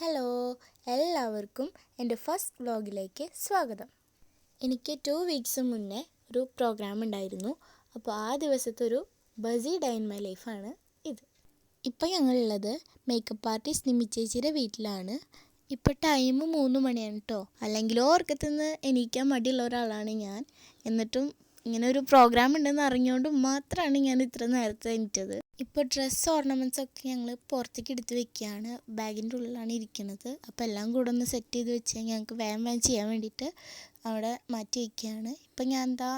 Hello, എല്ലാവർക്കും എൻ്റെ first വ്ലോഗിലേക്ക് സ്വാഗതം. എനിക്ക് 2 വീക്സ് മുന്നേ ഒരു പ്രോഗ്രാം ഉണ്ടായിരുന്നു. അപ്പോൾ ആ ദിവസത്തെ ഒരു ബസി ഡേ ഇൻ മൈ ലൈഫാണ് ഇത്. ഇപ്പോൾ ഞങ്ങളുള്ളത് മേക്കപ്പ് ആർട്ടിസ്റ്റ് നിമ്മി ചേച്ചിയുടെ വീട്ടിലാണ്. ഇപ്പോൾ ടൈം 3 മണിയാണ് കേട്ടോ. അല്ലെങ്കിലോ ഉറക്കത്തുനിന്ന് എണീക്കാൻ മടിയുള്ള ഒരാളാണ് ഞാൻ. എന്നിട്ടും ഇങ്ങനെ ഒരു പ്രോഗ്രാം ഉണ്ടെന്ന് അറിഞ്ഞുകൊണ്ട് മാത്രമാണ് ഞാൻ ഇത്ര നേരത്തെ എണീറ്റത്. ഇപ്പോൾ ഡ്രസ്സ് ഓർണമെൻറ്റ്സ് ഒക്കെ ഞങ്ങൾ പുറത്തേക്ക് എടുത്ത് വെക്കുകയാണ്. ബാഗിൻ്റെ ഉള്ളിലാണ് ഇരിക്കുന്നത്. അപ്പോൾ എല്ലാം കൂടെ ഒന്ന് സെറ്റ് ചെയ്ത് വെച്ചാൽ ഞങ്ങൾക്ക് വേഗം ചെയ്യാൻ വേണ്ടിയിട്ട് അവിടെ മാറ്റി വയ്ക്കുകയാണ്. ഇപ്പം ഞാൻ എന്താ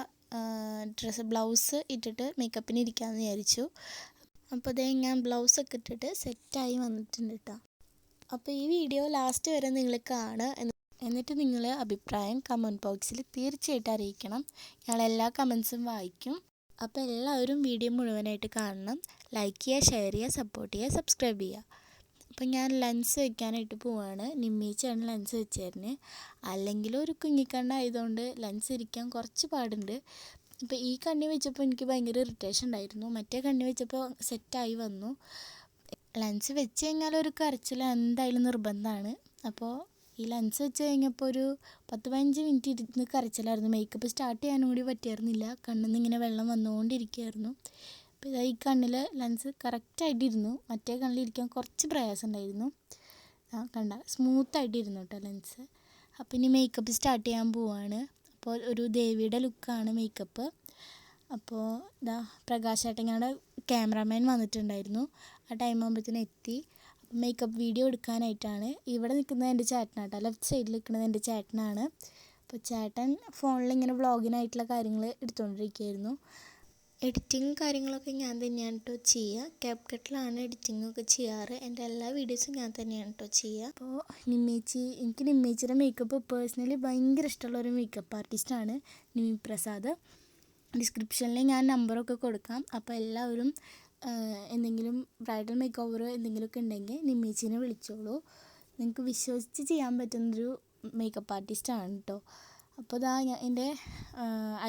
ബ്ലൗസ് ഇട്ടിട്ട് മേക്കപ്പിന് ഇരിക്കാമെന്ന് വിചാരിച്ചു. അപ്പോൾ അതേ ഞാൻ ബ്ലൗസൊക്കെ ഇട്ടിട്ട് സെറ്റായി വന്നിട്ടുണ്ട് കേട്ടോ. അപ്പോൾ ഈ വീഡിയോ ലാസ്റ്റ് വരെ നിങ്ങൾ കാണുക. എന്നിട്ട് നിങ്ങൾ അഭിപ്രായം കമൻറ്റ് ബോക്സിൽ തീർച്ചയായിട്ടും അറിയിക്കണം. ഞങ്ങൾ എല്ലാ കമൻസും വായിക്കും. അപ്പോൾ എല്ലാവരും വീഡിയോ മുഴുവനായിട്ട് കാണണം. ലൈക്ക് ചെയ്യുക, ഷെയർ ചെയ്യുക, സപ്പോർട്ട് ചെയ്യുക, സബ്സ്ക്രൈബ് ചെയ്യുക. അപ്പോൾ ഞാൻ ലെൻസ് വെക്കാനായിട്ട് പോവാണ്. നിമ്മീച്ചാണ് ലെൻസ് വെച്ചേരുന്നത്. അല്ലെങ്കിൽ ഒരു കുഞ്ഞിക്കണ്ണായതുകൊണ്ട് ലെൻസ് ഇരിക്കാൻ കുറച്ച് പാടുണ്ട്. ഇപ്പോൾ ഈ കണ്ണി വെച്ചപ്പോൾ എനിക്ക് ഭയങ്കര ഇറിറ്റേഷൻ ഉണ്ടായിരുന്നു. മറ്റേ കണ്ണി വെച്ചപ്പോൾ സെറ്റായി വന്നു. ലെൻസ് വെച്ച് കഴിഞ്ഞാൽ ഒരു കരച്ചിൽ എന്തായാലും നിർബന്ധമാണ്. അപ്പോൾ ഈ ലെൻസ് വെച്ച് കഴിഞ്ഞപ്പോൾ ഒരു 10-15 മിനിറ്റ് ഇരുന്ന് കരച്ചിലായിരുന്നു. മേക്കപ്പ് സ്റ്റാർട്ട് ചെയ്യാനും കൂടി പറ്റിയായിരുന്നില്ല. കണ്ണിൽ നിന്ന് ഇങ്ങനെ വെള്ളം വന്നുകൊണ്ടിരിക്കുകയായിരുന്നു. അപ്പോൾ ഇതാ ഈ കണ്ണിൽ ലെൻസ് കറക്റ്റായിട്ടിരുന്നു. മറ്റേ കണ്ണിലിരിക്കാൻ കുറച്ച് പ്രയാസം ഉണ്ടായിരുന്നു. കണ്ട സ്മൂത്തായിട്ടിരുന്നു കേട്ടോ ലെൻസ്. അപ്പോൾ ഇനി മേക്കപ്പ് സ്റ്റാർട്ട് ചെയ്യാൻ പോവാണ്. അപ്പോൾ ഒരു ദേവിയുടെ ലുക്കാണ് മേക്കപ്പ്. അപ്പോൾ ഇതാ പ്രകാശേട്ടൻ ഞങ്ങളുടെ ക്യാമറാമാൻ വന്നിട്ടുണ്ടായിരുന്നു. ആ ടൈം ആകുമ്പോഴത്തേനും എത്തി. മേക്കപ്പ് വീഡിയോ എടുക്കാനായിട്ടാണ്. ഇവിടെ നിൽക്കുന്നത് എൻ്റെ ചേട്ടനാട്ടോ. ലെഫ്റ്റ് സൈഡിൽ നിൽക്കുന്നത് എൻ്റെ ചേട്ടനാണ്. അപ്പോൾ ചേട്ടൻ ഫോണിൽ ഇങ്ങനെ വ്ളോഗിനായിട്ടുള്ള കാര്യങ്ങൾ എടുത്തുകൊണ്ടിരിക്കുകയായിരുന്നു. എഡിറ്റിങ് കാര്യങ്ങളൊക്കെ ഞാൻ തന്നെയാണ് കേട്ടോ ചെയ്യുക. ക്യാപ്കട്ടിലാണ് എഡിറ്റിങ്ങൊക്കെ ചെയ്യാറ്. എൻ്റെ എല്ലാ വീഡിയോസും ഞാൻ തന്നെയാണ് കേട്ടോ ചെയ്യുക. അപ്പോൾ എനിക്ക് നിമ്മേച്ചിയുടെ മേക്കപ്പ് പേഴ്സണലി ഭയങ്കര ഇഷ്ടമുള്ളൊരു മേക്കപ്പ് ആർട്ടിസ്റ്റാണ് നിമ്മി പ്രസാദ്. ഡിസ്ക്രിപ്ഷനിൽ ഞാൻ നമ്പറൊക്കെ കൊടുക്കാം. അപ്പോൾ എല്ലാവരും എന്തെങ്കിലും ബ്രൈഡൽ മേക്ക് ഓവർ എന്തെങ്കിലുമൊക്കെ ഉണ്ടെങ്കിൽ നിമ്മേച്ചിനെ വിളിച്ചോളൂ. നിങ്ങൾക്ക് വിശ്വസിച്ച് ചെയ്യാൻ പറ്റുന്നൊരു മേക്കപ്പ് ആർട്ടിസ്റ്റാണ് കേട്ടോ. അപ്പോൾ ഇതാ ഞാൻ എൻ്റെ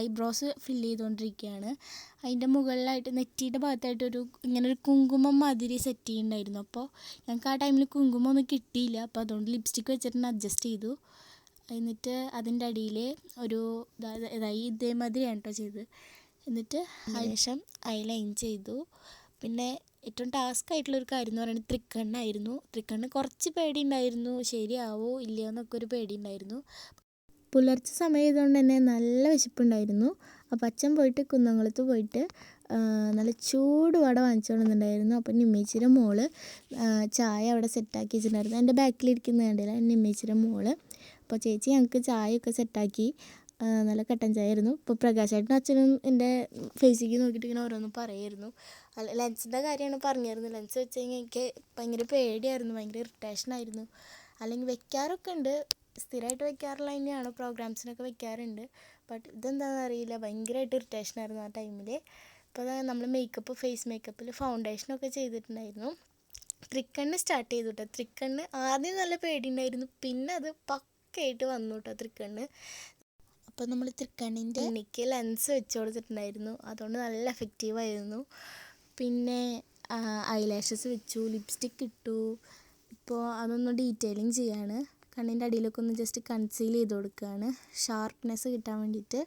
ഐബ്രോസ് ഫില്ല് ചെയ്തുകൊണ്ടിരിക്കുകയാണ്. അതിൻ്റെ മുകളിലായിട്ട് നെറ്റിയുടെ ഭാഗത്തായിട്ടൊരു ഇങ്ങനൊരു കുങ്കുമം മാതിരി സെറ്റ് ചെയ്യുന്നുണ്ടായിരുന്നു. അപ്പോൾ ഞങ്ങൾക്ക് ആ ടൈമിൽ കുങ്കുമം ഒന്നും കിട്ടിയില്ല. അപ്പോൾ അതുകൊണ്ട് ലിപ്സ്റ്റിക്ക് വെച്ചിട്ട് അഡ്ജസ്റ്റ് ചെയ്തു. എന്നിട്ട് അതിൻ്റെ അടിയിൽ ഒരു ഇതേമാതിരിയാണ് കേട്ടോ ചെയ്തത്. എന്നിട്ട് ശേഷം ഐലൈൻ ചെയ്തു. പിന്നെ ഏറ്റവും ടാസ്ക് ആയിട്ടുള്ളൊരു കാര്യം എന്ന് പറയുന്നത് തൃക്കണ്ണായിരുന്നു. തൃക്കണ്ണ് കുറച്ച് പേടിയുണ്ടായിരുന്നു. ശരിയാവോ ഇല്ലയോ എന്നൊക്കെ ഒരു പേടിയുണ്ടായിരുന്നു. പുലർച്ചെ സമയമായതുകൊണ്ട് തന്നെ നല്ല വിശപ്പുണ്ടായിരുന്നു. അപ്പോൾ അച്ഛൻ പോയിട്ട് കുന്നംകുളത്ത് പോയിട്ട് നല്ല ചൂട് വട വാങ്ങിച്ചുകൊണ്ടുവന്നിട്ടുണ്ടായിരുന്നു. അപ്പോൾ നിമ്മേച്ചിയുടെ മോള് ചായ അവിടെ സെറ്റാക്കി വെച്ചിട്ടുണ്ടായിരുന്നു. എൻ്റെ ബാക്കിലിരിക്കുന്നത് കണ്ടില്ല നിമ്മേച്ചിയുടെ മോള്. അപ്പോൾ ചേച്ചി ഞങ്ങൾക്ക് ചായയൊക്കെ സെറ്റാക്കി. നല്ല കട്ടൻ ചായ ആയിരുന്നു. ഇപ്പോൾ പ്രകാശേട്ടനും അച്ഛനും എൻ്റെ ഫേസിലേക്ക് നോക്കിയിട്ട് ഇങ്ങനെ ഓരോന്നും പറയായിരുന്നു. ലെൻസിൻ്റെ കാര്യമാണ് പറഞ്ഞിരുന്നത്. ലെൻസ് വെച്ച് കഴിഞ്ഞാൽ എനിക്ക് ഭയങ്കര പേടിയായിരുന്നു, ഭയങ്കര ഇറിറ്റേഷനായിരുന്നു. അല്ലെങ്കിൽ വെക്കാറൊക്കെ ഉണ്ട്, സ്ഥിരമായിട്ട് വെക്കാറുള്ള തന്നെയാണ്, പ്രോഗ്രാംസിനൊക്കെ വെക്കാറുണ്ട്. ബട്ട് ഇതെന്താണെന്ന് അറിയില്ല, ഭയങ്കരമായിട്ട് ഇറിറ്റേഷനായിരുന്നു ആ ടൈമിൽ. അപ്പോൾ നമ്മൾ ഫേസ് മേക്കപ്പിൽ ഫൗണ്ടേഷനൊക്കെ ചെയ്തിട്ടുണ്ടായിരുന്നു. തൃക്കണ്ണ് സ്റ്റാർട്ട് ചെയ്തു കേട്ടോ. തൃക്കണ്ണ് ആദ്യം നല്ല പേടിയുണ്ടായിരുന്നു, പിന്നെ അത് പക്കയായിട്ട് വന്നു കേട്ടോ തൃക്കണ്ണ്. അപ്പോൾ നമ്മൾ തൃക്കണ്ണിൻ്റെ എനിക്ക് ലെൻസ് വെച്ച് കൊടുത്തിട്ടുണ്ടായിരുന്നു. അതുകൊണ്ട് നല്ല എഫക്റ്റീവായിരുന്നു. പിന്നെ ഐലാഷസ് വെച്ചു, ലിപ്സ്റ്റിക്ക് ഇട്ടു. ഇപ്പോൾ അതൊന്ന് ഡീറ്റെയിലിങ് ചെയ്യാണ്. കണ്ണിൻ്റെ അടിയിലൊക്കെ ഒന്ന് ജസ്റ്റ് കൺസീൽ ചെയ്ത് കൊടുക്കുകയാണ്, ഷാർപ്നെസ് കിട്ടാൻ വേണ്ടിയിട്ട്.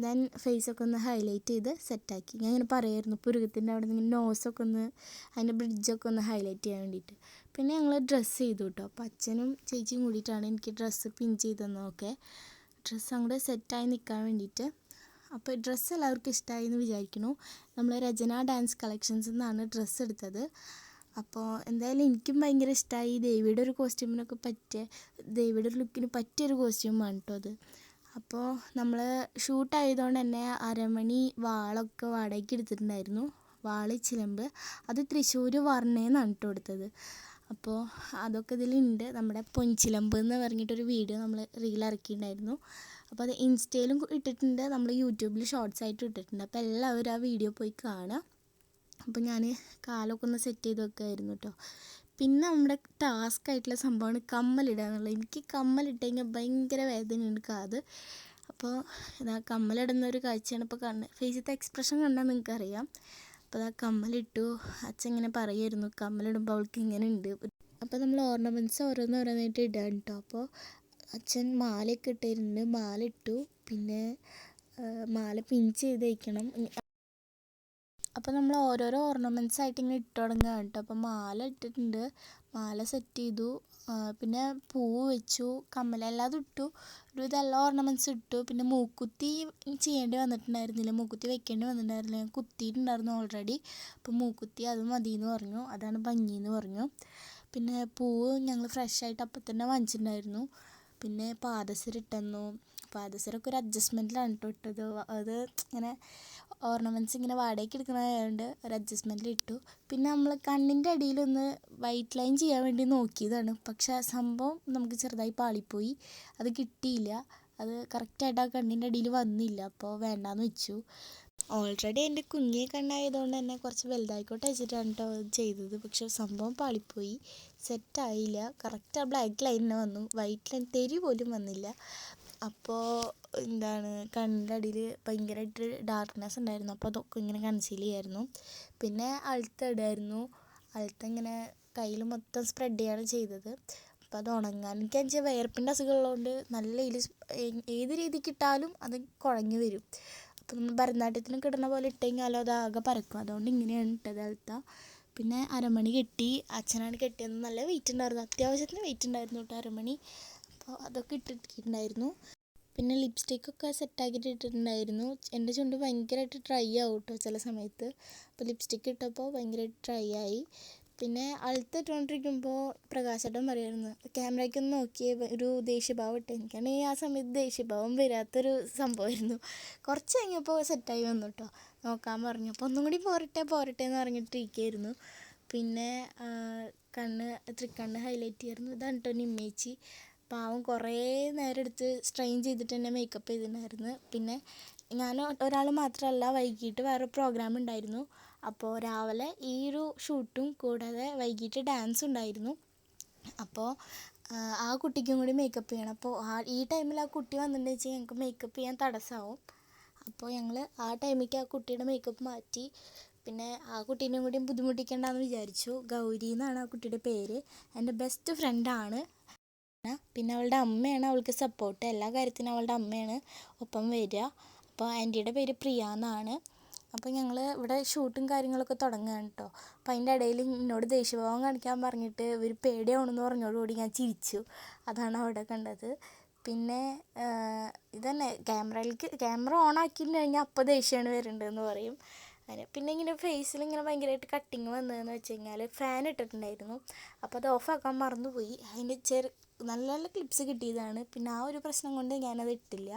ദെൻ ഫേസൊക്കെ ഒന്ന് ഹൈലൈറ്റ് ചെയ്ത് സെറ്റാക്കി. ഞാൻ ഇങ്ങനെ പറയായിരുന്നു പുരുകത്തിൻ്റെ അവിടെ നിന്ന് നോസൊക്കെ ഒന്ന് അതിൻ്റെ ബ്രിഡ്ജൊക്കെ ഒന്ന് ഹൈലൈറ്റ് ചെയ്യാൻ വേണ്ടിയിട്ട്. പിന്നെ ഞങ്ങൾ ഡ്രസ്സ് ചെയ്തു കേട്ടോ. അപ്പോൾ അച്ഛനും ചേച്ചിയും കൂടിയിട്ടാണ് എനിക്ക് ഡ്രസ്സ് പിൻ ചെയ്ത് തന്നതൊക്കെ. ഡ്രസ്സ് അങ്ങോട്ട് സെറ്റായി നിൽക്കാൻ വേണ്ടിയിട്ട്. അപ്പോൾ ഡ്രസ്സ് എല്ലാവർക്കും ഇഷ്ടമായി എന്ന് വിചാരിക്കുന്നു. നമ്മൾ രചന ഡാൻസ് കളക്ഷൻസ് എന്നാണ് ഡ്രസ്സ് എടുത്തത്. അപ്പോൾ എന്തായാലും എനിക്കും ഭയങ്കര ഇഷ്ടമായി. ദേവിയുടെ ഒരു കോസ്റ്റ്യൂമിനൊക്കെ ദേവിയുടെ ഒരു ലുക്കിന് പറ്റിയൊരു കോസ്റ്റ്യൂമാണ് കേട്ടോ അത്. അപ്പോൾ നമ്മൾ ഷൂട്ടായതുകൊണ്ട് തന്നെ അരമണി വാളൊക്കെ വാടകയ്ക്ക് എടുത്തിട്ടുണ്ടായിരുന്നു. വാള് ചിലമ്പ് അത് തൃശ്ശൂർ വർണ്ണയെന്നാണ് കേട്ടോ എടുത്തത്. അപ്പോൾ അതൊക്കെ ഇതിലുണ്ട്. നമ്മുടെ പൊൻചിലമ്പ് എന്ന് പറഞ്ഞിട്ടൊരു വീഡിയോ നമ്മൾ റീൽ ഇറക്കിയിട്ടുണ്ടായിരുന്നു. അപ്പോൾ അത് ഇൻസ്റ്റയിലും ഇട്ടിട്ടുണ്ട്, നമ്മൾ യൂട്യൂബിൽ ഷോർട്സ് ആയിട്ട് ഇട്ടിട്ടുണ്ട്. അപ്പോൾ എല്ലാവരും ആ വീഡിയോ പോയി കാണുക. അപ്പോൾ ഞാൻ കാലൊക്കെ ഒന്ന് സെറ്റ് ചെയ്ത് വെക്കുമായിരുന്നു കേട്ടോ. പിന്നെ നമ്മുടെ ടാസ്ക് ആയിട്ടുള്ള സംഭവമാണ് കമ്മലിടുക എന്നുള്ളത്. എനിക്ക് കമ്മലിട്ട് കഴിഞ്ഞാൽ ഭയങ്കര വേദനയുണ്ട് കാത്. അപ്പോൾ ഇതാ കമ്മലിടുന്ന ഒരു കാഴ്ചയാണ് ഇപ്പോൾ ഫേസിലത്തെ എക്സ്പ്രഷൻ കണ്ടാൽ നിങ്ങൾക്കറിയാം. അപ്പോൾ ആ കമ്മലിട്ടു. അച്ഛൻ ഇങ്ങനെ പറയുമായിരുന്നു കമ്മലിടുമ്പോൾ അവൾക്ക് ഇങ്ങനെ ഉണ്ട്. അപ്പോൾ നമ്മൾ ഓർണമെൻറ്റ്സ് ഓരോന്നോരോന്നായിട്ട് ഇടാൻ കേട്ടോ. അപ്പോൾ അച്ഛൻ മാലയൊക്കെ ഇട്ടിരുന്നുണ്ട്, മാല ഇട്ടു. പിന്നെ മാല പിൻ ചെയ്ത് വയ്ക്കണം. അപ്പോൾ നമ്മൾ ഓരോരോ ഓർണമെൻറ്റ്സ് ആയിട്ട് ഇങ്ങനെ ഇട്ട് തുടങ്ങുക കേട്ടോ. അപ്പോൾ മാല ഇട്ടിട്ടുണ്ട്, മാല സെറ്റ് ചെയ്തു. പിന്നെ പൂവ് വെച്ചു, കമ്മൽ എല്ലാതും ഇട്ടു. എല്ലാ ഓർണമെൻറ്റ്സ് ഇട്ടു. പിന്നെ മൂക്കുത്തി ചെയ്യേണ്ടി വന്നിട്ടുണ്ടായിരുന്നില്ല, മൂക്കുത്തി വെക്കേണ്ടി വന്നിട്ടുണ്ടായിരുന്നില്ല, ഞാൻ കുത്തിയിട്ടുണ്ടായിരുന്നു ഓൾറെഡി. അപ്പോൾ മൂക്കുത്തി അത് മതി എന്ന് പറഞ്ഞു, അതാണ് ഭംഗി എന്ന് പറഞ്ഞു. പിന്നെ പൂവ് ഞങ്ങൾ ഫ്രഷായിട്ട് അപ്പം തന്നെ വാങ്ങിച്ചിട്ടുണ്ടായിരുന്നു. പിന്നെ പാദസരം ഇട്ടുതന്നു. പാദസരമൊക്കെ ഒരു അഡ്ജസ്റ്റ്മെൻറ്റിലാണ് ഇട്ടത്. അത് ഇങ്ങനെ ഓർണമെൻറ്റ്സ് ഇങ്ങനെ വാടകയ്ക്ക് എടുക്കണതായതുകൊണ്ട് ഒരു അഡ്ജസ്റ്റ്മെൻറ്റിൽ ഇട്ടു. പിന്നെ നമ്മൾ കണ്ണിൻ്റെ അടിയിലൊന്ന് വൈറ്റ് ലൈൻ ചെയ്യാൻ വേണ്ടി നോക്കിയതാണ്, പക്ഷേ ആ സംഭവം നമുക്ക് ചെറുതായി പാളിപ്പോയി, അത് കിട്ടിയില്ല. അത് കറക്റ്റായിട്ട് ആ കണ്ണിൻ്റെ അടിയിൽ വന്നില്ല, അപ്പോൾ വേണ്ടാന്ന് വെച്ചു. ഓൾറെഡി എൻ്റെ കുഞ്ഞേ കണ്ണായതുകൊണ്ട് തന്നെ കുറച്ച് വലുതായിക്കോട്ടെ വെച്ചിട്ടാണ് കേട്ടോ ചെയ്തത്. പക്ഷെ സംഭവം പാളിപ്പോയി, സെറ്റായില്ല. കറക്റ്റ് ആ ബ്ലാക്ക് ലൈൻ തന്നെ വന്നു, വൈറ്റ് ലൈൻ തെരി പോലും വന്നില്ല. അപ്പോൾ കണ്ണിൻ്റെ അടിയിൽ ഭയങ്കരമായിട്ട് ഡാർക്ക്നെസ് ഉണ്ടായിരുന്നു. അപ്പോൾ അതൊക്കെ ഇങ്ങനെ കൺസീൽ ചെയ്യായിരുന്നു. പിന്നെ അൾത്ത ഇടായിരുന്നു. അൾത്ത ഇങ്ങനെ കയ്യിൽ മൊത്തം സ്പ്രെഡ് ചെയ്യാണ് ചെയ്തത്. അപ്പോൾ അത് ഉണങ്ങാൻ എനിക്കെന്ന് വിയർപ്പിൻ്റെ അസുഖം ഉള്ളതുകൊണ്ട് നല്ല ഏത് രീതിക്ക് ഇട്ടാലും അത് കുഴഞ്ഞു വരും. അപ്പോൾ നമ്മൾ ഭരതനാട്യത്തിനൊക്കെ ഇടുന്ന പോലെ ഇട്ട് കഴിഞ്ഞാലും അത് ആകെ പരക്കും. അതുകൊണ്ട് ഇങ്ങനെയാണ് ഇട്ടത് അൾത്ത. പിന്നെ അരമണി കെട്ടി, അച്ഛനാണ് കെട്ടിയത്. നല്ല വെയിറ്റ് ഉണ്ടായിരുന്നു, അത്യാവശ്യത്തിന് വെയിറ്റ് ഉണ്ടായിരുന്നു കേട്ടോ അരമണി. അപ്പോൾ അതൊക്കെ ഇട്ടിട്ടുണ്ടായിരുന്നു. പിന്നെ ലിപ്സ്റ്റിക്കൊക്കെ സെറ്റാക്കിയിട്ട് ഇട്ടിട്ടുണ്ടായിരുന്നു. എൻ്റെ ചുണ്ട് ഭയങ്കരമായിട്ട് ഡ്രൈ ആവും കേട്ടോ ചില സമയത്ത്. അപ്പോൾ ലിപ്സ്റ്റിക്ക് ഇട്ടപ്പോൾ ഭയങ്കരമായിട്ട് ഡ്രൈ ആയി. പിന്നെ അൾത്ത ഇട്ടുകൊണ്ടിരിക്കുമ്പോൾ പ്രകാശേട്ടൻ പറയുമായിരുന്നു, ക്യാമറയ്ക്കൊന്ന് നോക്കിയേ ഒരു ദേഷ്യഭാവം ഇട്ട്. എനിക്കാണെങ്കിൽ ആ സമയത്ത് ദേഷ്യഭാവം വരാത്തൊരു സംഭവമായിരുന്നു. കുറച്ച് കഴിഞ്ഞപ്പോൾ സെറ്റായി വന്നു കേട്ടോ. നോക്കാൻ പറഞ്ഞു, അപ്പോൾ ഒന്നും കൂടി പോരട്ടെ എന്ന് പറഞ്ഞിട്ടിരിക്കുകയായിരുന്നു. പിന്നെ തൃക്കണ്ണ് ഹൈലൈറ്റ് ചെയ്യായിരുന്നു. ഇതാണ് കേട്ടോ നിമ്മേച്ചി. പാവം കുറേ നേരം എടുത്ത് സ്ട്രെയിൻ ചെയ്തിട്ട് തന്നെ മേക്കപ്പ് ചെയ്തിട്ടുണ്ടായിരുന്നു. പിന്നെ ഞാൻ ഒരാൾ മാത്രമല്ല, വൈകിട്ട് വേറെ പ്രോഗ്രാം ഉണ്ടായിരുന്നു. അപ്പോൾ രാവിലെ ഈ ഒരു ഷൂട്ടും കൂടാതെ വൈകിട്ട് ഡാൻസ് ഉണ്ടായിരുന്നു. അപ്പോൾ ആ കുട്ടിക്കും കൂടി മേക്കപ്പ് ചെയ്യണം. അപ്പോൾ ഈ ടൈമിൽ ആ കുട്ടി വന്നിട്ടുണ്ടെന്ന് വെച്ചാൽ ഞങ്ങൾക്ക് മേക്കപ്പ് ചെയ്യാൻ തടസ്സമാവും. അപ്പോൾ ഞങ്ങൾ ആ ടൈമിലേക്ക് ആ കുട്ടിയുടെ മേക്കപ്പ് മാറ്റി. പിന്നെ ആ കുട്ടീനെയും കൂടി ബുദ്ധിമുട്ടിക്കേണ്ടെന്ന് വിചാരിച്ചു. ഗൗരി എന്നാണ് ആ കുട്ടിയുടെ പേര്, എൻ്റെ ബെസ്റ്റ് ഫ്രണ്ടാണ്. പിന്നെ അവളുടെ അമ്മയാണ് അവൾക്ക് സപ്പോർട്ട്, എല്ലാ കാര്യത്തിനും അവളുടെ അമ്മയാണ് ഒപ്പം വരിക. അപ്പോൾ ആൻറ്റിയുടെ പേര് പ്രിയ എന്നാണ്. അപ്പോൾ ഞങ്ങൾ ഇവിടെ ഷൂട്ടും കാര്യങ്ങളൊക്കെ തുടങ്ങുകയാണ് കേട്ടോ. അപ്പോൾ അതിൻ്റെ ഇടയിൽ എന്നോട് ദേഷ്യഭാവം കാണിക്കാൻ പറഞ്ഞിട്ട് ഇവർ പേടിയാവണമെന്ന് പറഞ്ഞതോടുകൂടി ഞാൻ ചിരിച്ചു. അതാണ് അവിടെ കണ്ടത്. പിന്നെ ഇതന്നെ ക്യാമറ ഓൺ ആക്കിയിട്ട് കഴിഞ്ഞാൽ അപ്പോൾ ദേഷ്യമാണ് വരുന്നുണ്ടെന്ന് പറയും. പിന്നെ ഇങ്ങനെ ഫേസിൽ ഇങ്ങനെ ഭയങ്കരമായിട്ട് കട്ടിങ് വന്നതെന്ന് വെച്ച് കഴിഞ്ഞാൽ ഫാൻ ഇട്ടിട്ടുണ്ടായിരുന്നു. അപ്പോൾ അത് ഓഫാക്കാൻ മറന്നുപോയി. അതിൻ്റെ നല്ല നല്ല ക്ലിപ്സ് കിട്ടിയതാണ്. പിന്നെ ആ ഒരു പ്രശ്നം കൊണ്ട് ഞാനത് ഇട്ടില്ല.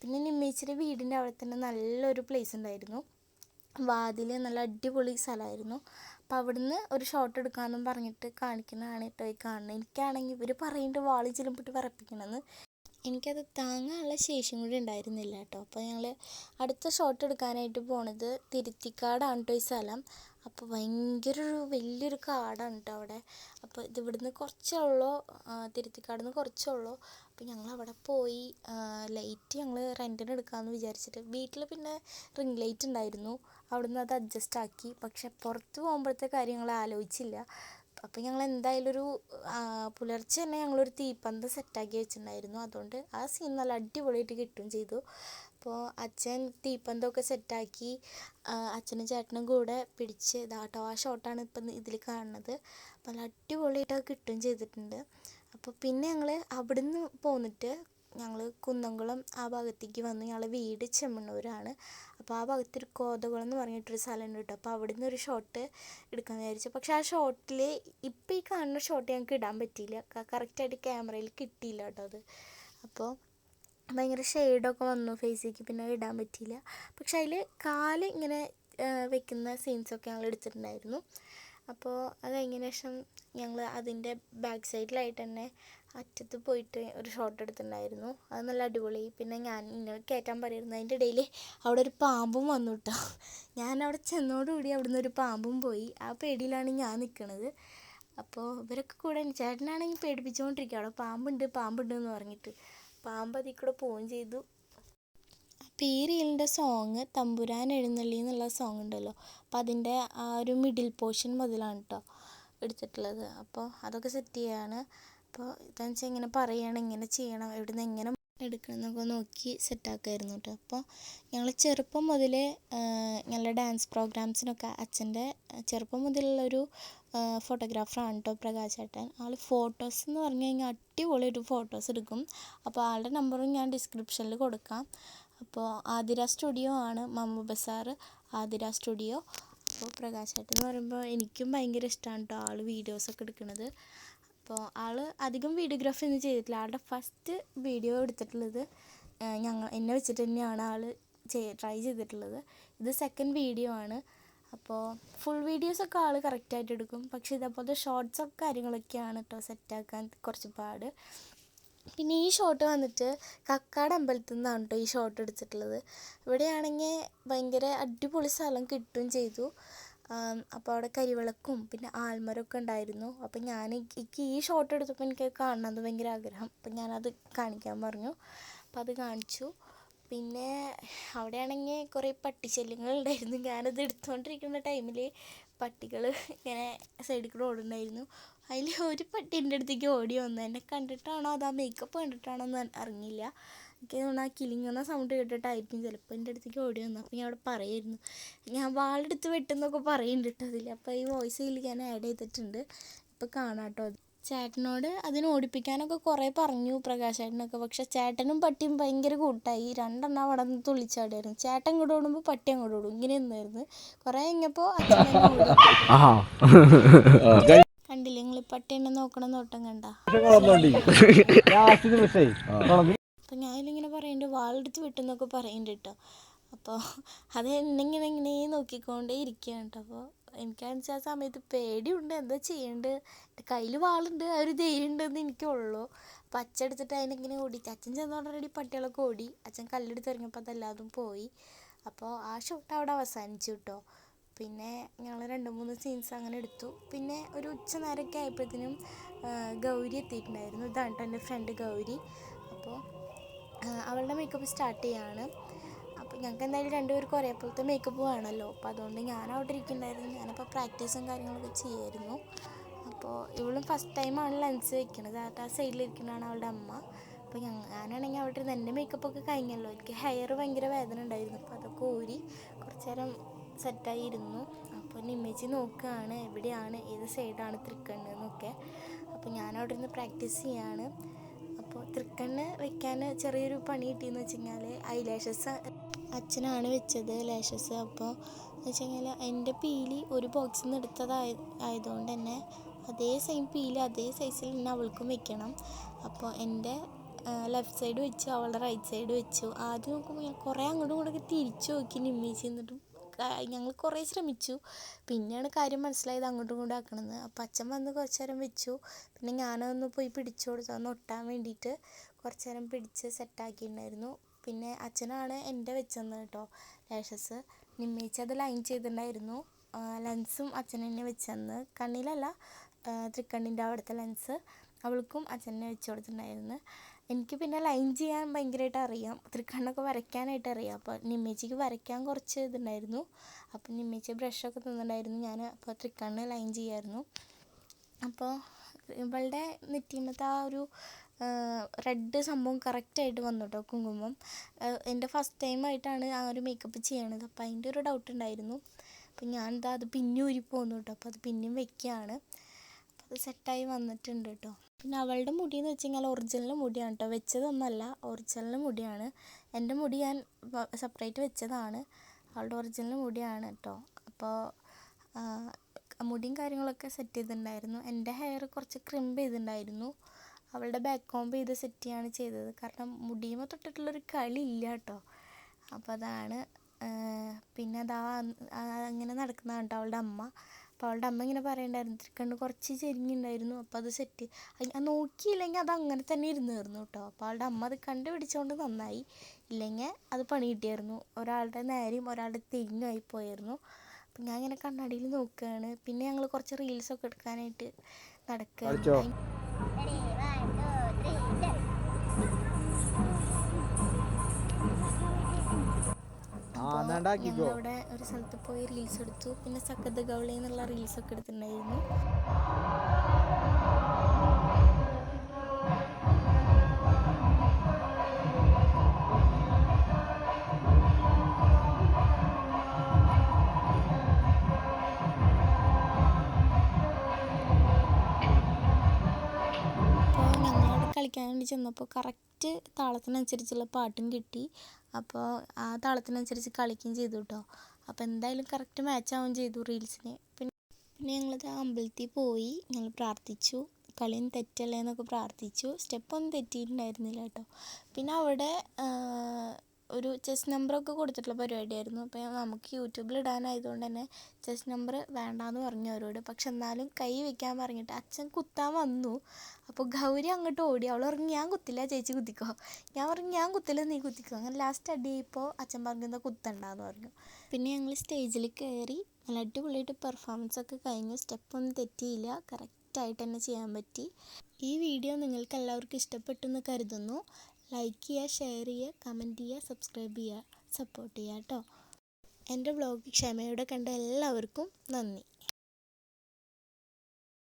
പിന്നെ നിമ്മേച്ചിയുടെ വീടിൻ്റെ അവിടെ തന്നെ നല്ലൊരു പ്ലേസ് ഉണ്ടായിരുന്നു, വാതിൽ നല്ല അടിപൊളി സ്ഥലമായിരുന്നു. അപ്പോൾ അവിടുന്ന് ഒരു ഷോട്ട് എടുക്കാമെന്നും പറഞ്ഞിട്ട് കാണിക്കുന്നതാണ് കേട്ടോ ഈ കാണുന്നത്. എനിക്കാണെങ്കിൽ ഇവർ പറയുന്നുണ്ട് വാളി ചിലമ്പിട്ട് വിറപ്പിക്കണമെന്ന്, എനിക്കത് താങ്ങാനുള്ള ശേഷിയും കൂടി ഉണ്ടായിരുന്നില്ല കേട്ടോ. അപ്പോൾ ഞങ്ങൾ അടുത്ത ഷോട്ട് എടുക്കാനായിട്ട് പോണത് തിരുത്തിക്കാടാണ് കേട്ടോ ഈ സ്ഥലം. അപ്പോൾ വലിയൊരു കാടാണ് കേട്ടോ അവിടെ. അപ്പോൾ ഇവിടുന്ന് കുറച്ചുള്ളൂ, തിരുത്തിക്കാട് നിന്ന് കുറച്ചുള്ളൂ. അപ്പോൾ ഞങ്ങൾ അവിടെ പോയി ലൈറ്റ് ഞങ്ങൾ റെൻറ്റിന് എടുക്കാമെന്ന് വിചാരിച്ചിട്ട്, വീട്ടിൽ പിന്നെ റിംഗ് ലൈറ്റ് ഉണ്ടായിരുന്നു, അവിടുന്ന് അത് അഡ്ജസ്റ്റ് ആക്കി. പക്ഷെ പുറത്ത് പോകുമ്പോഴത്തെ കാര്യങ്ങൾ ആലോചിച്ചില്ല. അപ്പോൾ ഞങ്ങൾ എന്തായാലും പുലർച്ചെ തന്നെ ഞങ്ങളൊരു തീപ്പന്തം സെറ്റാക്കി വെച്ചിട്ടുണ്ടായിരുന്നു. അതുകൊണ്ട് ആ സീൻ നല്ല അടിപൊളിയായിട്ട് കിട്ടുകയും ചെയ്തു. അപ്പോൾ അച്ഛൻ തീപ്പന്തമൊക്കെ സെറ്റാക്കി അച്ഛനും ചേട്ടനും കൂടെ പിടിച്ച് ഇതാട്ടോ ആ ഷോട്ടാണ് ഇപ്പം ഇതിൽ കാണുന്നത്. അപ്പോൾ നല്ല അടിപൊളിയായിട്ട് അത് കിട്ടുകയും ചെയ്തിട്ടുണ്ട്. അപ്പോൾ പിന്നെ ഞങ്ങൾ അവിടുന്ന് പോന്നിട്ട് ഞങ്ങൾ കുന്നംകുളം ആ ഭാഗത്തേക്ക് വന്നു. ഞങ്ങളുടെ വീട് ചെമ്മണ്ണൂരാണ്. അപ്പോൾ ആ ഭാഗത്തൊരു കോതകുളം എന്ന് പറഞ്ഞിട്ടൊരു സ്ഥലമുണ്ട് കേട്ടോ. അപ്പോൾ അവിടുന്ന് ഒരു ഷോട്ട് എടുക്കാമെന്ന് വിചാരിച്ചു. പക്ഷേ ആ ഷോട്ടിൽ ഇപ്പോൾ ഈ കാണുന്ന ഷോട്ട് ഞങ്ങൾക്ക് ഇടാൻ പറ്റിയില്ല, കറക്റ്റായിട്ട് ക്യാമറയിൽ കിട്ടിയില്ല കേട്ടോ അത്. അപ്പോൾ ഭയങ്കര ഷെയ്ഡൊക്കെ വന്നു ഫേസിലേക്ക്, പിന്നെ ഇടാൻ പറ്റിയില്ല. പക്ഷെ അതിൽ കാല് ഇങ്ങനെ വെക്കുന്ന സീൻസൊക്കെ ഞങ്ങൾ എടുത്തിട്ടുണ്ടായിരുന്നു. അപ്പോൾ അത് കഴിഞ്ഞതിന് ശേഷം ഞങ്ങൾ അതിൻ്റെ ബാക്ക് സൈഡിലായിട്ട് തന്നെ അറ്റത്ത് പോയിട്ട് ഒരു ഷോട്ട് എടുത്തിട്ടുണ്ടായിരുന്നു. അത് നല്ല അടിപൊളി. പിന്നെ ഞാൻ ഇന്നോട് കയറ്റാൻ പറയുമായിരുന്നു, അതിൻ്റെ ഇടയിൽ അവിടെ ഒരു പാമ്പും വന്നു കേട്ടോ. ഞാൻ അവിടെ ചെന്നോടുകൂടി അവിടുന്ന് ഒരു പാമ്പും പോയി. ആ പേടിയിലാണ് ഞാൻ നിൽക്കുന്നത്. അപ്പോൾ ഇവരൊക്കെ കൂടെ ചേട്ടനാണെങ്കിൽ പേടിപ്പിച്ചുകൊണ്ടിരിക്കുക, അവിടെ പാമ്പുണ്ട് എന്ന് പറഞ്ഞിട്ട്. പാമ്പ് അതിൽ കൂടെ പോവുകയും ചെയ്തു. അപ്പോൾ ഈ റീലിൻ്റെ സോങ് തമ്പുരാൻ എഴുന്നള്ളി എന്നുള്ള സോങ് ഉണ്ടല്ലോ, അപ്പോൾ അതിൻ്റെ ആ ഒരു മിഡിൽ പോർഷൻ മുതലാണ് കേട്ടോ. എടുത്തിട്ടുള്ളത്. അപ്പോൾ അതൊക്കെ സെറ്റ് ചെയ്യാണ്. അപ്പോൾ ഇതെന്ന് വെച്ചാൽ ഇങ്ങനെ പറയുകയാണ് ഇങ്ങനെ ചെയ്യണം, എവിടെ നിന്ന് എങ്ങനെ എടുക്കണം എന്നൊക്കെ നോക്കി സെറ്റാക്കുമായിരുന്നു കേട്ടോ. അപ്പോൾ ഞങ്ങൾ ചെറുപ്പം മുതലേ ഞങ്ങളുടെ ഡാൻസ് പ്രോഗ്രാംസിനൊക്കെ അച്ഛൻ്റെ ചെറുപ്പം മുതലുള്ളൊരു ഫോട്ടോഗ്രാഫറാണ് കേട്ടോ പ്രകാശ് ചേട്ടൻ. ആൾ ഫോട്ടോസ് എന്ന് പറഞ്ഞു കഴിഞ്ഞാൽ അടിപൊളി ഒരു ഫോട്ടോസ് എടുക്കും. അപ്പോൾ ആളുടെ നമ്പറും ഞാൻ ഡിസ്ക്രിപ്ഷനിൽ കൊടുക്കാം. അപ്പോൾ ആതിര സ്റ്റുഡിയോ ആണ്, മമ്മു ബസാർ ആതിര സ്റ്റുഡിയോ. അപ്പോൾ പ്രകാശ് ചേട്ടൻ എന്ന് പറയുമ്പോൾ എനിക്കും ഭയങ്കര ഇഷ്ടമാണ് കേട്ടോ ആൾ വീഡിയോസൊക്കെ എടുക്കുന്നത്. അപ്പോൾ ആൾ അധികം വീഡിയോഗ്രാഫി ഒന്നും ചെയ്തിട്ടില്ല. ആളുടെ ഫസ്റ്റ് വീഡിയോ എടുത്തിട്ടുള്ളത് എന്നെ വെച്ചിട്ട് തന്നെയാണ് ആൾ ട്രൈ ചെയ്തിട്ടുള്ളത്. ഇത് സെക്കൻഡ് വീഡിയോ ആണ്. അപ്പോൾ ഫുൾ വീഡിയോസൊക്കെ ആൾ കറക്റ്റായിട്ട് എടുക്കും. പക്ഷേ ഇതേപോലത്തെ ഷോർട്ട്സൊക്കെ കാര്യങ്ങളൊക്കെയാണ് കേട്ടോ സെറ്റാക്കാൻ കുറച്ച് പാട്. പിന്നെ ഈ ഷോട്ട് വന്നിട്ട് കക്കാട് അമ്പലത്തിൽ നിന്നാണ് കേട്ടോ ഈ ഷോട്ട് എടുത്തിട്ടുള്ളത്. ഇവിടെയാണെങ്കിൽ ഭയങ്കര അടിപൊളി സ്ഥലം കിട്ടുകയും ചെയ്തു. അപ്പോൾ അവിടെ കരിവിളക്കും പിന്നെ ആൽമരമൊക്കെ ഉണ്ടായിരുന്നു. അപ്പോൾ എനിക്ക് ഈ ഷോട്ട് എടുത്തപ്പോൾ എനിക്ക് കാണണമെന്ന് ഭയങ്കര ആഗ്രഹം. അപ്പോൾ ഞാനത് കാണിക്കാൻ പറഞ്ഞു. അപ്പോൾ അത് കാണിച്ചു. പിന്നെ അവിടെയാണെങ്കിൽ കുറേ പട്ടിശല്യങ്ങൾ ഉണ്ടായിരുന്നു. ഞാനത് എടുത്തുകൊണ്ടിരിക്കുന്ന ടൈമിൽ പട്ടികൾ ഇങ്ങനെ സൈഡിൽ കൂടെ ഓടുന്നുണ്ടായിരുന്നു. അതിൽ ഒരു പട്ടി എൻ്റെ അടുത്തേക്ക് ഓടി വന്നു. എന്നെ കണ്ടിട്ടാണോ അത് ആ മേക്കപ്പ് കണ്ടിട്ടാണോ എന്ന് അറിഞ്ഞില്ല. എനിക്ക് തോന്നുന്നു ആ കിലിങ്ങുന്ന സൗണ്ട് കേട്ടിട്ടായിരിക്കും ചിലപ്പോൾ എൻ്റെ അടുത്തേക്ക് ഓടി വന്നു. അപ്പോൾ ഞാൻ അവിടെ പറയായിരുന്നു, ഞാൻ വാളെടുത്ത് വെട്ടുന്നൊക്കെ പറയുന്നുണ്ട് കേട്ടോ അതിൽ. അപ്പോൾ ഈ വോയിസിൽ ഞാൻ ആഡ് ചെയ്തിട്ടുണ്ട്, ഇപ്പോൾ കാണാം കേട്ടോ. ചേട്ടനോട് അതിനെ ഓടിപ്പിക്കാനൊക്കെ കുറേ പറഞ്ഞു പ്രകാശ് ചേട്ടനൊക്കെ. പക്ഷെ ചേട്ടനും പട്ടിയും ഭയങ്കര കൂട്ടായി. രണ്ടെണ്ണം അവിടെ നിന്ന് തുള്ളിച്ചാടിയായിരുന്നു. ചേട്ടൻ ഇങ്ങോട്ട് ഓടുമ്പോൾ പട്ടി അങ്ങോട്ട് ഓടും. ഇങ്ങനെ നിന്നായിരുന്നു. കുറേ കഴിഞ്ഞപ്പോൾ അച്ഛനെ കണ്ടില്ലേ നിങ്ങൾ പട്ടി എന്നെ നോക്കണം നോട്ടം കണ്ട. അപ്പം ഞാനിങ്ങനെ പറയുന്നുണ്ട് വാളെടുത്ത് വിട്ടെന്നൊക്കെ പറയുന്നുണ്ട് കേട്ടോ. അപ്പോൾ അത് എന്നെങ്ങനെ നോക്കിക്കൊണ്ടേ ഇരിക്കുകയാണ് കേട്ടോ. അപ്പോൾ എനിക്കാണെന്ന് വെച്ചാൽ ആ സമയത്ത് പേടിയുണ്ട്, എന്താ ചെയ്യേണ്ടത്, എൻ്റെ കയ്യിൽ വാളുണ്ട്, ആ ഒരു ധൈര്യം ഉണ്ടെന്ന് എനിക്കുള്ളൂ. അപ്പോൾ അച്ഛൻ എടുത്തിട്ട് അതിനെങ്ങനെ ഓടി. അച്ഛൻ ചെന്നോടനടി പട്ടികളൊക്കെ ഓടി. അച്ഛൻ കല്ലെടുത്ത് ഇറങ്ങിയപ്പോൾ അതെല്ലാതും പോയി. അപ്പോൾ ആ ഷോട്ട് അവിടെ അവസാനിച്ചു കേട്ടോ. പിന്നെ ഞങ്ങൾ 2-3 സീൻസ് അങ്ങനെ എടുത്തു. പിന്നെ ഒരു ഉച്ച നേരമൊക്കെ ആയപ്പോഴത്തേനും ഗൗരി എത്തിയിട്ടുണ്ടായിരുന്നു. ഇതാണ് കേട്ടോ എൻ്റെ ഫ്രണ്ട് ഗൗരി. അപ്പോൾ അവളുടെ മേക്കപ്പ് സ്റ്റാർട്ട് ചെയ്യാണ്. അപ്പോൾ ഞങ്ങൾക്ക് എന്തായാലും രണ്ടുപേർക്കും ഒരേപോലത്തെ മേക്കപ്പ് വേണമല്ലോ. അപ്പോൾ അതുകൊണ്ട് ഞാൻ അവിടെ ഇരിക്കുന്നുണ്ടായിരുന്നു. ഞാനപ്പോൾ പ്രാക്ടീസും കാര്യങ്ങളൊക്കെ ചെയ്യായിരുന്നു. അപ്പോൾ ഇവളും ഫസ്റ്റ് ടൈമാണ് ലെൻസ് വെക്കണത്. ആ സൈഡിലിരിക്കുന്നതാണ് അവളുടെ അമ്മ. അപ്പോൾ ഞാനാണെങ്കിൽ അവിടെ ഇരുന്ന് എൻ്റെ മേക്കപ്പൊക്കെ കഴിഞ്ഞല്ലോ. എനിക്ക് ഹെയർ ഭയങ്കര വേദന ഉണ്ടായിരുന്നു. അപ്പോൾ അതൊക്കെ ഊരി കുറച്ച് നേരം സെറ്റായി ഇരുന്നു. അപ്പോൾ നിമ്മേച്ചി നോക്കുകയാണ് എവിടെയാണ് ഏത് സൈഡാണ് തൃക്കണ്ണെന്നൊക്കെ. അപ്പോൾ ഞാനവിടെ ഇരുന്ന് പ്രാക്ടീസ് ചെയ്യാണ്. അപ്പോൾ തൃക്കണ്ണ് വെക്കാൻ ചെറിയൊരു പണി കിട്ടിയെന്ന് വെച്ച് കഴിഞ്ഞാൽ ഐലാഷസ് അച്ഛനാണ് വെച്ചത് ലാഷസ്. അപ്പോൾ എന്ന് വെച്ച് കഴിഞ്ഞാൽ എൻ്റെ പീലി ഒരു ബോക്സിൽ നിന്ന് എടുത്തതായതുകൊണ്ട് തന്നെ അതേ സെയിം പീലി അതേ സൈസിൽ തന്നെ അവൾക്കും വെക്കണം. അപ്പോൾ എൻ്റെ ലെഫ്റ്റ് സൈഡ് വെച്ചു, അവളുടെ റൈറ്റ് സൈഡ് വെച്ചു. ആദ്യം നോക്കുമ്പോൾ ഞാൻ കുറേ അങ്ങോട്ടും ഇങ്ങോട്ടൊക്കെ തിരിച്ചു നോക്കി നിമ്മേച്ചി. എന്നിട്ടും ഞങ്ങൾ കുറേ ശ്രമിച്ചു. പിന്നെയാണ് കാര്യം മനസ്സിലായത് അങ്ങോട്ടും ഇങ്ങോട്ടും ആക്കണമെന്ന്. അപ്പോൾ അച്ഛൻ വന്ന് കുറച്ച് നേരം വെച്ചു. പിന്നെ ഞാനതൊന്ന് പോയി പിടിച്ചു കൊടുത്തു, അതൊന്ന് ഒട്ടാൻ വേണ്ടിയിട്ട് കുറച്ച് നേരം പിടിച്ച് സെറ്റാക്കിയിട്ടുണ്ടായിരുന്നു. പിന്നെ അച്ഛനാണ് എൻ്റെ വെച്ചെന്ന് കേട്ടോ ലാഷസ്. നിമ്മേച്ചി അത് ലൈൻ ചെയ്തിട്ടുണ്ടായിരുന്നു. ലെൻസും അച്ഛൻ തന്നെ വെച്ചെന്ന്, കണ്ണിലല്ല തൃക്കണ്ണിൻ്റെ അവിടുത്തെ ലെൻസ് അവൾക്കും അച്ഛൻ തന്നെ വെച്ച് കൊടുത്തിട്ടുണ്ടായിരുന്നു. എനിക്ക് പിന്നെ ലൈൻ ചെയ്യാൻ ഭയങ്കരമായിട്ട് അറിയാം, തൃക്കണ്ണൊക്കെ വരയ്ക്കാനായിട്ട് അറിയാം. അപ്പോൾ നിമ്മേച്ചിക്ക് വരയ്ക്കാൻ കുറച്ച് ഇതുണ്ടായിരുന്നു. അപ്പോൾ നിമ്മേച്ചി ബ്രഷൊക്കെ തന്നിട്ടുണ്ടായിരുന്നു. ഞാൻ അപ്പോൾ തൃക്കണ്ണ് ലൈൻ ചെയ്യായിരുന്നു. അപ്പോൾ ഇവളുടെ നെറ്റിമത്തെ ആ ഒരു റെഡ് സംഭവം കറക്റ്റായിട്ട് വന്നു കേട്ടോ കുങ്കുമം. എൻ്റെ ഫസ്റ്റ് ടൈമായിട്ടാണ് ആ ഒരു മേക്കപ്പ് ചെയ്യണത്. അപ്പോൾ അതിൻ്റെ ഒരു ഡൗട്ട് ഉണ്ടായിരുന്നു. അപ്പോൾ ഞാനിതാ അത് പിന്നെ ഊരി പോന്നു കേട്ടോ. അപ്പോൾ അത് പിന്നെയും വെക്കുകയാണ്. അപ്പോൾ അത് സെറ്റായി വന്നിട്ടുണ്ട് കേട്ടോ. പിന്നെ അവളുടെ മുടിയെന്ന് വെച്ച് കഴിഞ്ഞാൽ ഒറിജിനൽ മുടിയാണ് കേട്ടോ, വെച്ചതൊന്നുമല്ല, ഒറിജിനൽ മുടിയാണ്. എൻ്റെ മുടി ഞാൻ സെപ്പറേറ്റ് വെച്ചതാണ്, അവളുടെ ഒറിജിനൽ മുടിയാണ് കേട്ടോ. അപ്പോൾ മുടിയും കാര്യങ്ങളൊക്കെ സെറ്റ് ചെയ്തിട്ടുണ്ടായിരുന്നു. എൻ്റെ ഹെയർ കുറച്ച് ക്രിമ്പ് ചെയ്തിട്ടുണ്ടായിരുന്നു. അവളുടെ ബാക്ക് കോംബ് ചെയ്ത് സെറ്റ് ചെയ്യാണ് ചെയ്തത്. കാരണം മുടിയുമ്പോൾ തൊട്ടിട്ടുള്ളൊരു കളി ഇല്ല കേട്ടോ. അപ്പോൾ അതാണ്. പിന്നെ അതാ അങ്ങനെ നടക്കുന്നതാണ് കേട്ടോ അവളുടെ അമ്മ. അപ്പോൾ അവളുടെ അമ്മ ഇങ്ങനെ പറയണ്ടായിരുന്നു തൃക്കണ്ണ് കുറച്ച് ചെരിഞ്ഞിട്ടുണ്ടായിരുന്നു. അപ്പോൾ അത് സെറ്റ് നോക്കിയില്ലെങ്കിൽ അത് അങ്ങനെ തന്നെ ഇരുന്നായിരുന്നു കേട്ടോ. അപ്പോൾ അവളുടെ അമ്മ അത് കണ്ടുപിടിച്ചുകൊണ്ട് നന്നായി. ഇല്ലെങ്കിൽ അത് പണി കിട്ടിയായിരുന്നു. ഒരാളുടെ നേരെയും ഒരാളുടെ തിരിഞ്ഞായി പോയായിരുന്നു. അപ്പം ഞാൻ ഇങ്ങനെ കണ്ണാടിയിൽ നോക്കുകയാണ്. പിന്നെ ഞങ്ങൾ കുറച്ച് റീൽസൊക്കെ എടുക്കാനായിട്ട് നടക്കുകയാണ്. അപ്പോൾ ഞങ്ങളവിടെ ഒരു സ്ഥലത്ത് പോയി റീൽസ് എടുത്തു. പിന്നെ സക്കത്ത് ഗൗളി എന്നുള്ള റീൽസൊക്കെ എടുത്തിട്ടുണ്ടായിരുന്നു. അപ്പോൾ ഞങ്ങളവിടെ കളിക്കാൻ വേണ്ടി ചെന്നപ്പോൾ കറക്റ്റ് താളത്തിനനുസരിച്ചുള്ള പാട്ടും കിട്ടി. അപ്പോൾ ആ താളത്തിനനുസരിച്ച് കളിക്കുകയും ചെയ്തു കേട്ടോ. അപ്പോൾ എന്തായാലും കറക്റ്റ് മാച്ച് ആവുകയും ചെയ്തു റീൽസിന്. പിന്നെ ഞങ്ങളത് അമ്പലത്തിൽ പോയി ഞങ്ങൾ പ്രാർത്ഥിച്ചു. കളിയും തെറ്റല്ലേ എന്നൊക്കെ പ്രാർത്ഥിച്ചു. സ്റ്റെപ്പൊന്നും തെറ്റിയിട്ടുണ്ടായിരുന്നില്ല കേട്ടോ. പിന്നെ അവിടെ ഒരു ചെസ് നമ്പറൊക്കെ കൊടുത്തിട്ടുള്ള പരിപാടിയായിരുന്നു. അപ്പോൾ നമുക്ക് യൂട്യൂബിൽ ഇടാനായതുകൊണ്ട് തന്നെ ചെസ് നമ്പർ വേണ്ടാന്ന് പറഞ്ഞു അവരോട്. പക്ഷെ എന്നാലും കൈ വെക്കാൻ പറഞ്ഞിട്ട് അച്ഛൻ കുത്താൻ വന്നു. അപ്പോൾ ഗൗരി അങ്ങോട്ട് ഓടി. അവൾ പറഞ്ഞു ഞാൻ കുത്തില്ല, ചേച്ചി കുത്തിക്കോ. ഞാൻ പറഞ്ഞു ഞാൻ കുത്തില്ല, നീ കുത്തിക്കോ. അങ്ങനെ ലാസ്റ്റ് അടിയപ്പോൾ അച്ഛൻ പറഞ്ഞു എന്താ കുത്തണ്ടെന്ന് പറഞ്ഞു. പിന്നെ ഞങ്ങൾ സ്റ്റേജിൽ കയറി നല്ല അടിപൊളിയായിട്ട് പെർഫോമൻസൊക്കെ കഴിഞ്ഞു. സ്റ്റെപ്പൊന്നും തെറ്റിയില്ല, കറക്റ്റായിട്ട് തന്നെ ചെയ്യാൻ പറ്റി. ഈ വീഡിയോ നിങ്ങൾക്ക് എല്ലാവർക്കും ഇഷ്ടപ്പെട്ടു എന്ന് കരുതുന്നു. ലൈക്ക് ചെയ്യുക, ഷെയർ ചെയ്യുക, കമൻറ്റ് ചെയ്യുക, സബ്സ്ക്രൈബ് ചെയ്യുക, സപ്പോർട്ട് ചെയ്യുക കേട്ടോ. എൻ്റെ വ്ളോഗ് ക്ഷമയോടെ കണ്ട എല്ലാവർക്കും നന്ദി.